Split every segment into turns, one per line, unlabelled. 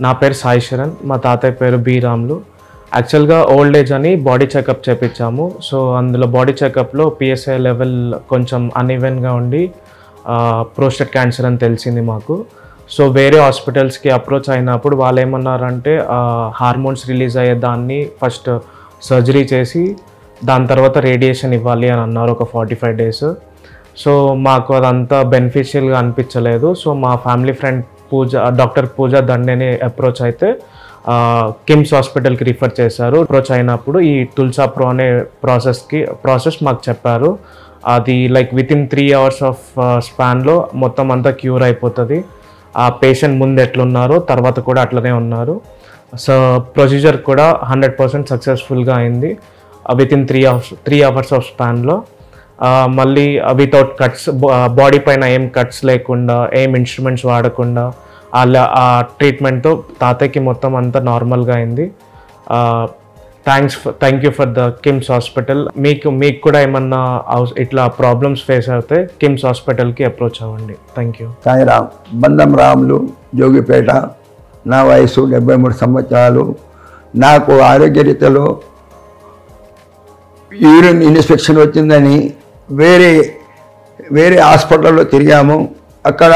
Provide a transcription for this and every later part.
నా పేరు సాయి శరణ్, మా తాతయ్య పేరు బి రాములు. యాక్చువల్గా ఓల్డ్ ఏజ్ అని బాడీ చెకప్ చేయించాము. సో అందులో బాడీ చెకప్లో పిఎస్ఐ లెవెల్ కొంచెం అన్ఈవెన్గా ఉండి ప్రోస్టేట్ క్యాన్సర్ అని తెలిసింది మాకు. సో వేరే హాస్పిటల్స్కి అప్రోచ్ అయినప్పుడు వాళ్ళు ఏమన్నారంటే హార్మోన్స్ రిలీజ్ అయ్యే దాన్ని ఫస్ట్ సర్జరీ చేసి దాని తర్వాత రేడియేషన్ ఇవ్వాలి అని అన్నారు ఒక 45 days. సో మాకు అదంతా బెనిఫిషియల్గా అనిపించలేదు. సో మా ఫ్యామిలీ ఫ్రెండ్ డాక్టర్ పూజ దండేని అప్రోచ్ అయితే కిమ్స్ హాస్పిటల్కి రిఫర్ చేశారు. అప్రోచ్ అయినప్పుడు ఈ తుల్సా ప్రో అనే ప్రాసెస్ మాకు చెప్పారు. అది లైక్ వితిన్ 3 hours ఆఫ్ స్పాన్లో మొత్తం అంతా క్యూర్ అయిపోతుంది. ఆ పేషెంట్ ముందు ఎట్లున్నారో తర్వాత కూడా అట్లనే ఉన్నారు. సో ప్రొసీజర్ కూడా 100% సక్సెస్ఫుల్గా అయింది వితిన్ 3 hours ఆఫ్ స్పాన్లో. మళ్ళీ వితౌట్ కట్స్, బాడీ పైన ఏం కట్స్ లేకుండా, ఏం ఇన్స్ట్రుమెంట్స్ వాడకుండా ఆ ట్రీట్మెంట్తో తాతయ్యకి మొత్తం అంతా నార్మల్గా అయింది. Thank you for the KIMS hospital. మీకు కూడా ఏమన్నా ఇట్లా ప్రాబ్లమ్స్ ఫేస్ అయితే కిమ్స్ హాస్పిటల్కి అప్రోచ్ అవ్వండి. Thank you.
సాయిరామ్, బంధం రాములు, జోగిపేట. నా వయసు 73 సంవత్సరాలు. నాకు ఆరోగ్యరీత్యాలో యూరిన్ ఇన్ఫెక్షన్ వచ్చిందని వేరే హాస్పిటల్లో తిరిగాము. అక్కడ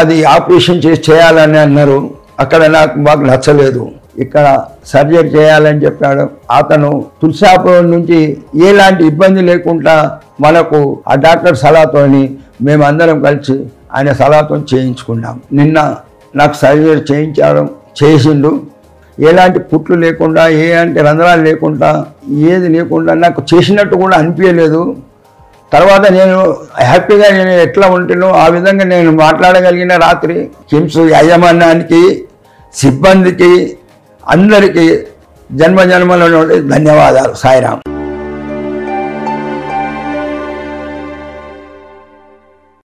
అది ఆపరేషన్ చేయాలని అన్నారు. అక్కడ మాకు నచ్చలేదు. ఇక్కడ సర్జరీ చేయాలని చెప్పాడు అతను. తులసాపురం నుంచి ఎలాంటి ఇబ్బంది లేకుండా మనకు ఆ డాక్టర్ సలహాతోని మేమందరం కలిసి ఆయన సలహాతో చేయించుకున్నాం. నిన్న నాకు సర్జరీ చేసిండు. ఎలాంటి పుట్లు లేకుండా, ఎలాంటి రంధ్రాలు లేకుండా, ఏది లేకుండా నాకు చేసినట్టు కూడా అనిపించలేదు. తర్వాత నేను హ్యాపీగా నేను ఎట్లా ఉంటున్నానో ఆ విధంగా నేను మాట్లాడగలిగిన. రాత్రి కిమ్స్ యాజమాన్యానికి, సిబ్బందికి, అందరికీ జన్మజన్మల నుండి ధన్యవాదాలు. సాయిరామ్.